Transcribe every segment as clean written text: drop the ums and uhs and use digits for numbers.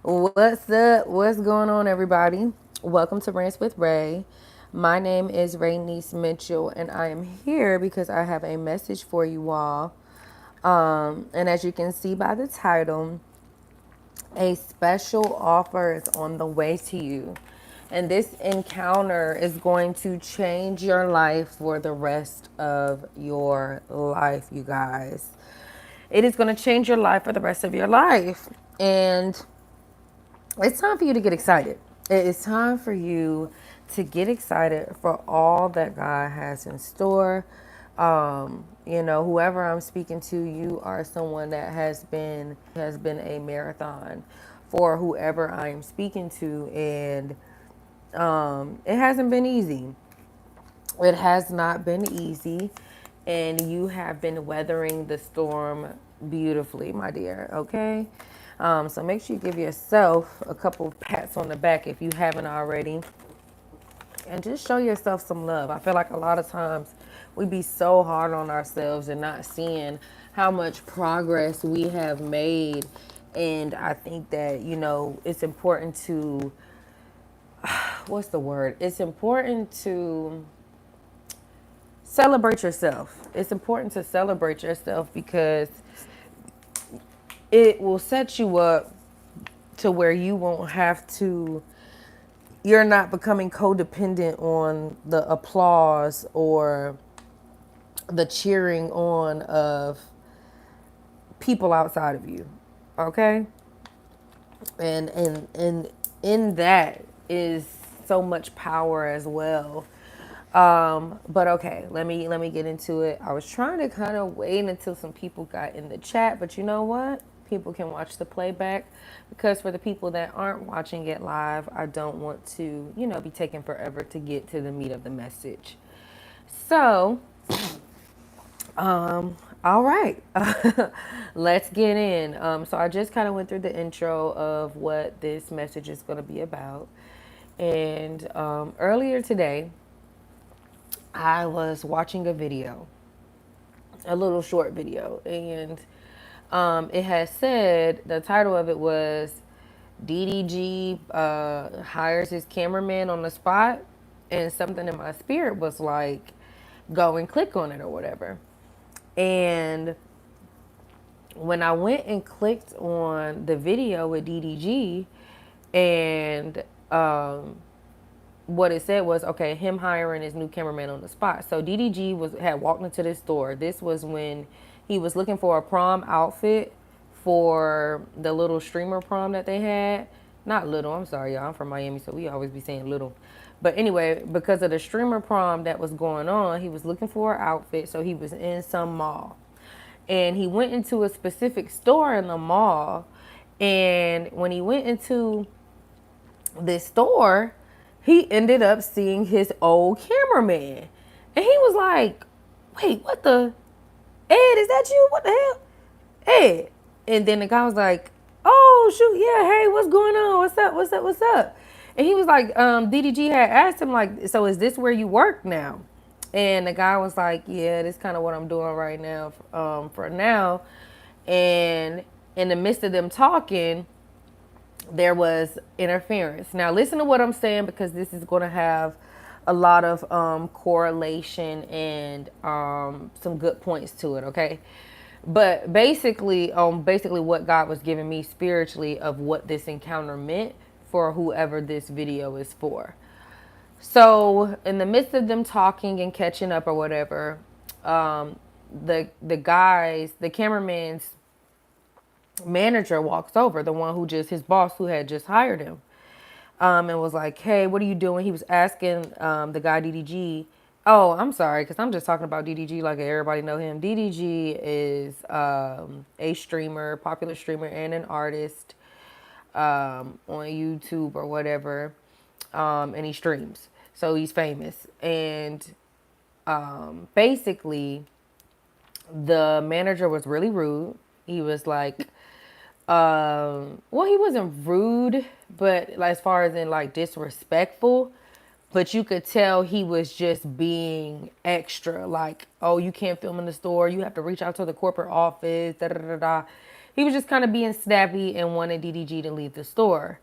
What's up? What's going on, everybody? Welcome to Rants with Ray. My name is Rayniecemitchell, and I am here because I have a message for you all. And as you can see by the title, a special offer is on the way to you. And this encounter is going to change your life for the rest of your life, you guys. It is going to change your life for the rest of your life. And it's time for you to get excited. It is time for you to get excited for all that God has in store. Whoever I'm speaking to, you are someone that has been a marathon for whoever I am speaking to, and it hasn't been easy. It has not been easy, and you have been weathering the storm beautifully, my dear. Okay. So make sure you give yourself a couple of pats on the back if you haven't already, and just show yourself some love. I feel like a lot of times we be so hard on ourselves and not seeing how much progress we have made. And I think that, it's important to, what's the word? It's important to celebrate yourself. It's important to celebrate yourself because it will set you up to where you won't have to, you're not becoming codependent on the applause or the cheering on of people outside of you. Okay? And in that is so much power as well. But okay, let me get into it. I was trying to kind of wait until some people got in the chat, but you know what? People can watch the playback, because for the people that aren't watching it live, I don't want to, be taking forever to get to the meat of the message. So, all right, let's get in. So I just kind of went through the intro of what this message is going to be about. And earlier today, I was watching a video, a little short video, and it had said, the title of it was DDG hires his cameraman on the spot, and something in my spirit was like, go and click on it or whatever. And when I went and clicked on the video with DDG, and what it said was, okay, him hiring his new cameraman on the spot. So DDG had walked into this store. This was when he was looking for a prom outfit for the little streamer prom that they had. Not little, I'm sorry, y'all. I'm from Miami, so we always be saying little. But anyway, because of the streamer prom that was going on, he was looking for an outfit, so he was in some mall. And he went into a specific store in the mall. And when he went into this store, he ended up seeing his old cameraman. And he was like, wait, what the? Ed, is that you? What the hell? Ed. And then the guy was like, oh, shoot, yeah, hey, what's going on? What's up? What's up? What's up? And he was like, DDG had asked him, like, so is this where you work now? And the guy was like, yeah, this is kind of what I'm doing right now, for now. And in the midst of them talking, there was interference. Now, listen to what I'm saying, because this is going to have a lot of correlation and some good points to it, okay? But basically what God was giving me spiritually of what this encounter meant for whoever this video is for. So in the midst of them talking and catching up or whatever, the cameraman's manager walks over, the one his boss who had just hired him, and was like, hey, what are you doing? He was asking the guy DDG. Oh, I'm sorry, because I'm just talking about DDG like everybody know him. DDG is a streamer, popular streamer, and an artist on YouTube or whatever, and he streams. So he's famous. And basically, the manager was really rude. He was like, well, he wasn't rude, but like, as far as in like disrespectful, but you could tell he was just being extra. Like, oh, you can't film in the store. You have to reach out to the corporate office. Da da da da. he was just kind of being snappy and wanted DDG to leave the store.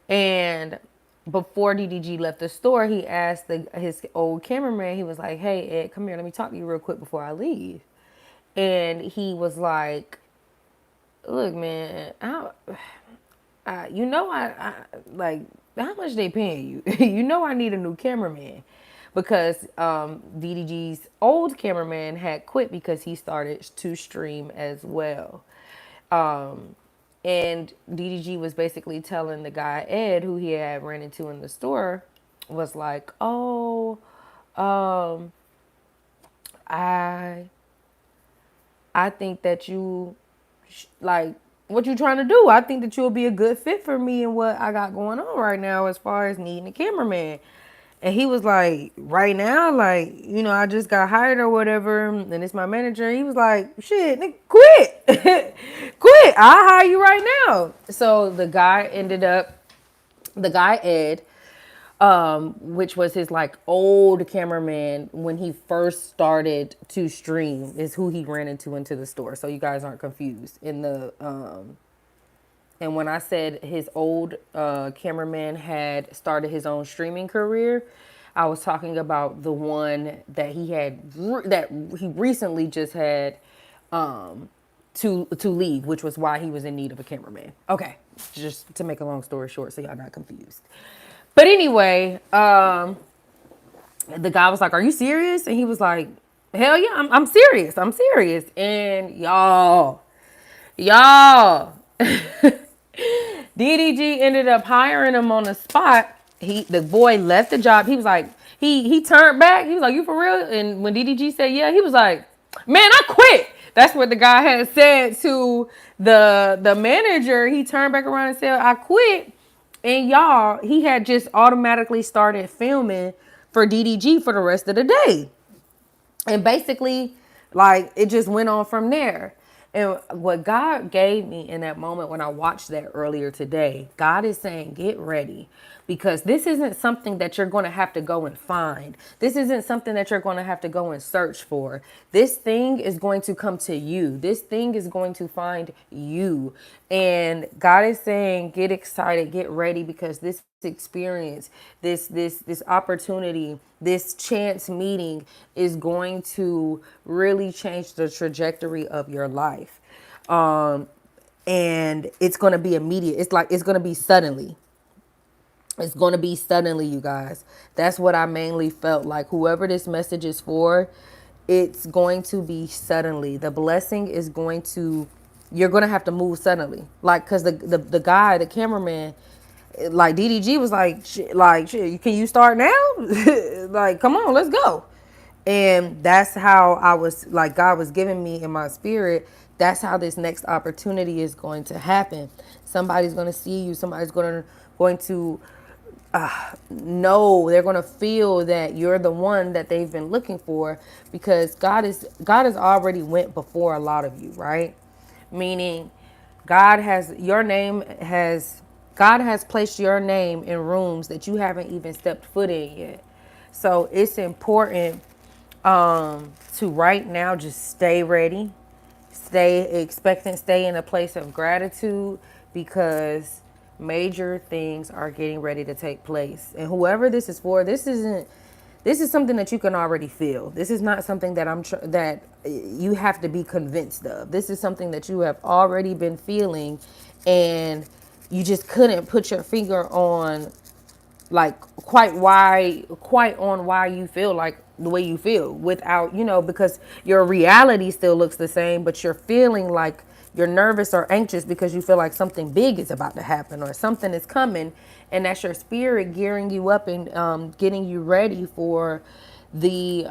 And before DDG left the store, he asked his old cameraman, he was like, "Hey, Ed, come here. Let me talk to you real quick before I leave." And he was like, "Look, man, I like, how much they paying you? You know I need a new cameraman." Because DDG's old cameraman had quit because he started to stream as well. Um, and DDG was basically telling the guy, Ed, who he had ran into in the store, was like, "Oh, um, I I think that you like what you trying to do. I think that you'll be a good fit for me and what I got going on right now as far as needing a cameraman." And he was like, "Right now, like, I just got hired or whatever, and it's my manager." He was like, "Shit, nigga, quit. Quit. I'll hire you right now." So the guy Ed, which was his like old cameraman when he first started to stream, is who he ran into the store. So you guys aren't confused. And when I said his old cameraman had started his own streaming career, I was talking about the one that he recently just had to leave, which was why he was in need of a cameraman. Okay, just to make a long story short, so y'all not confused. But anyway, the guy was like, "Are you serious?" And he was like, "Hell yeah, I'm serious. I'm serious." And y'all, DDG ended up hiring him on the spot. The boy left the job. He was like, he turned back. He was like, "You for real?" And when DDG said yeah, he was like, "Man, I quit." That's what the guy had said to the manager. He turned back around and said, "I quit." And y'all, he had just automatically started filming for DDG for the rest of the day. And basically, like, it just went on from there. And what God gave me in that moment when I watched that earlier today, God is saying, get ready. Because this isn't something that you're going to have to go and find. This isn't something that you're going to have to go and search for. This thing is going to come to you. This thing is going to find you. And God is saying, get excited, get ready, because this experience, this opportunity, this chance meeting is going to really change the trajectory of your life. And it's going to be immediate. It's going to be suddenly. It's going to be suddenly, you guys. That's what I mainly felt like. Whoever this message is for, it's going to be suddenly. The blessing is going to, you're going to have to move suddenly. Like, because the guy, the cameraman, like DDG was like, shit, can you start now? Like, come on, let's go. And that's how I was, like, God was giving me in my spirit. That's how this next opportunity is going to happen. Somebody's going to see you. Somebody's going to know, they're going to feel that you're the one that they've been looking for, because God has already went before a lot of you, right? Meaning God has placed your name in rooms that you haven't even stepped foot in yet. So it's important to right now just stay ready, stay expectant, stay in a place of gratitude, because major things are getting ready to take place. And whoever this is for, this is something that you can already feel. This is not something that you have to be convinced of. This is something that you have already been feeling, and you just couldn't put your finger on, like, quite on why you feel like the way you feel, without, because your reality still looks the same, but you're feeling like you're nervous or anxious because you feel like something big is about to happen or something is coming. And that's your spirit gearing you up and getting you ready for the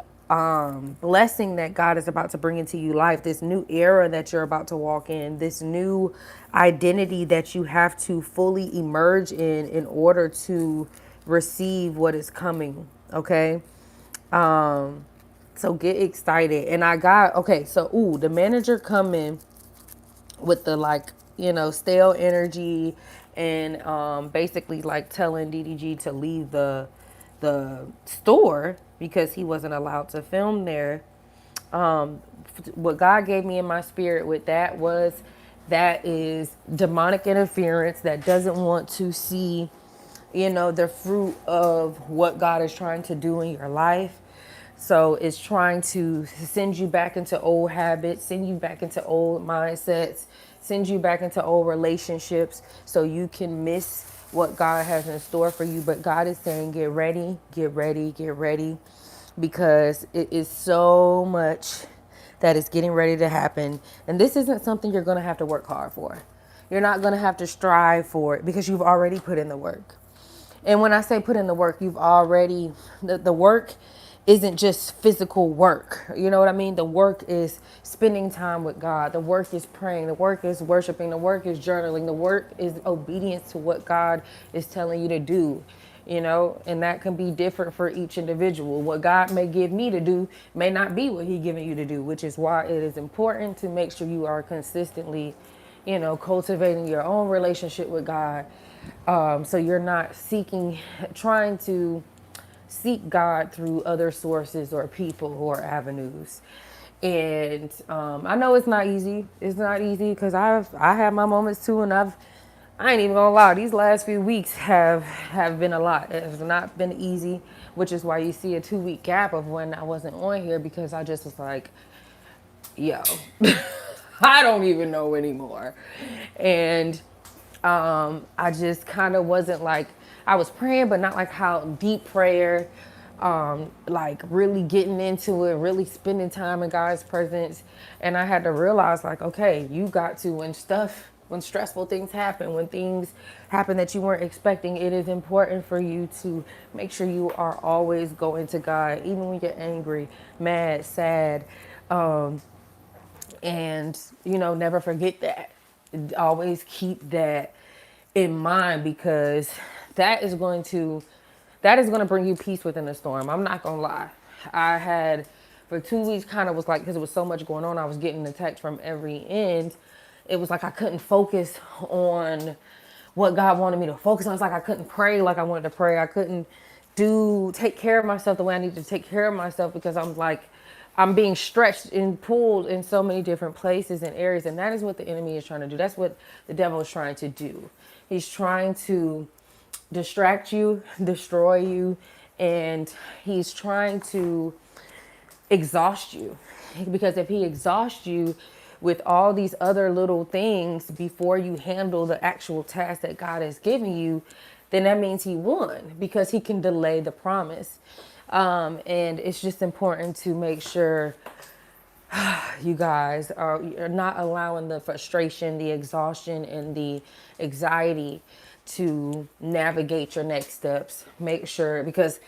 blessing that God is about to bring into your life, this new era that you're about to walk in, this new identity that you have to fully emerge in order to receive what is coming. Okay. So get excited. And the manager coming with the, like, stale energy, and basically like telling DDG to leave the store because he wasn't allowed to film there. What God gave me in my spirit with that was, that is demonic interference, that doesn't want to see, the fruit of what God is trying to do in your life. So it's trying to send you back into old habits, send you back into old mindsets, send you back into old relationships so you can miss what God has in store for you. But God is saying, get ready, get ready, get ready, because it is so much that is getting ready to happen. And this isn't something you're going to have to work hard for. You're not going to have to strive for it because you've already put in the work. And when I say put in the work, you've already, the work isn't just physical work. You know what I mean? The work is spending time with God. The work is praying. The work is worshiping. The work is journaling. The work is obedience to what God is telling you to do. And that can be different for each individual. What God may give me to do may not be what He's giving you to do, which is why it is important to make sure you are consistently, cultivating your own relationship with God. So you're not trying to seek God through other sources or people or avenues. And I know it's not easy. It's not easy because I have my moments too, and I ain't even gonna lie. These last few weeks have been a lot. It has not been easy, which is why you see a 2 week gap of when I wasn't on here, because I just was like, yo, I don't even know anymore. And I just kind of wasn't like, I was praying, but not like how deep prayer, like really getting into it, really spending time in God's presence. And I had to realize, like, okay, you got to, when stressful things happen, when things happen that you weren't expecting, it is important for you to make sure you are always going to God, even when you're angry, mad, sad. And never forget that. Always keep that in mind, because that is going to bring you peace within the storm. I'm not gonna lie. I had, for 2 weeks, kind of was like, because there was so much going on, I was getting the text from every end. It was like I couldn't focus on what God wanted me to focus on. It's like I couldn't pray like I wanted to pray. I couldn't take care of myself the way I needed to take care of myself, because I'm being stretched and pulled in so many different places and areas. And that is what the enemy is trying to do. That's what the devil is trying to do. He's trying to distract you, destroy you, and he's trying to exhaust you. Because if he exhausts you with all these other little things before you handle the actual task that God has given you, then that means he won, because he can delay the promise. And it's just important to make sure you guys are not allowing the frustration, the exhaustion, and the anxiety to navigate your next steps. Make sure, because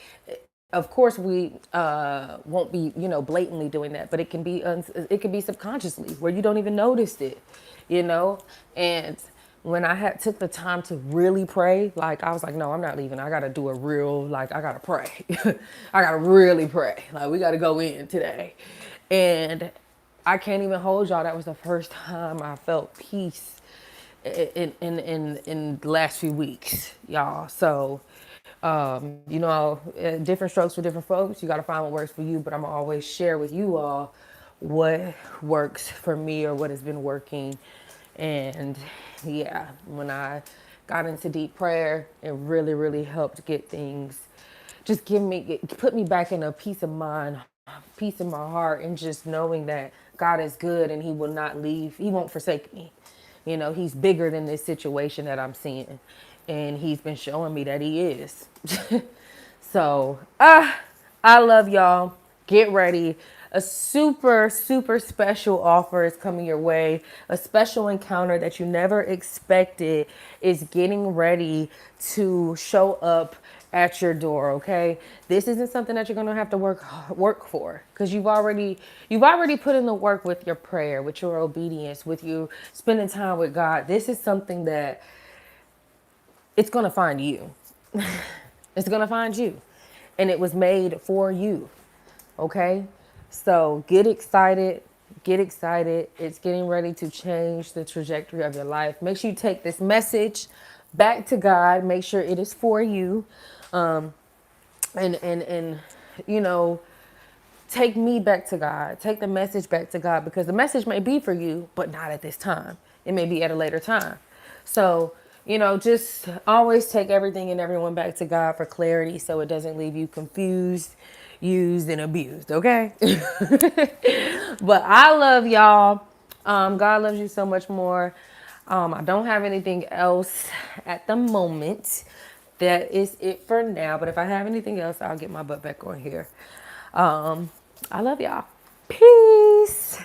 of course we won't be blatantly doing that, but it can be subconsciously, where you don't even notice it, and when I took the time to really pray, like I was like, no, I'm not leaving. I got to do a real, like, I got to pray. I got to really pray. Like, we got to go in today. And I can't even hold y'all. That was the first time I felt peace in the last few weeks, y'all. So, different strokes for different folks. You got to find what works for you, but I'm gonna always share with you all what works for me, or what has been working. And yeah, when I got into deep prayer, it really, really helped get things, put me back in a peace of mind, peace in my heart, and just knowing that God is good and he will not leave. He won't forsake me. He's bigger than this situation that I'm seeing. And he's been showing me that he is. So, I love y'all. Get ready. A super, super special offer is coming your way. A special encounter that you never expected is getting ready to show up at your door, okay? This isn't something that you're going to have to work for, because you've already put in the work with your prayer, with your obedience, with you spending time with God. This is something that it's going to find you. It's going to find you. And it was made for you. Okay? So get excited. Get excited. It's getting ready to change the trajectory of your life. Make sure you take this message back to God. Make sure it is for you. And take me back to God. Take the message back to God, because the message may be for you, but not at this time. It may be at a later time. So, you know, just always take everything and everyone back to God for clarity so it doesn't leave you confused, used, and abused, okay? But I love y'all. God loves you so much more. I don't have anything else at the moment. That is it for now. But if I have anything else, I'll get my butt back on here. I love y'all. Peace.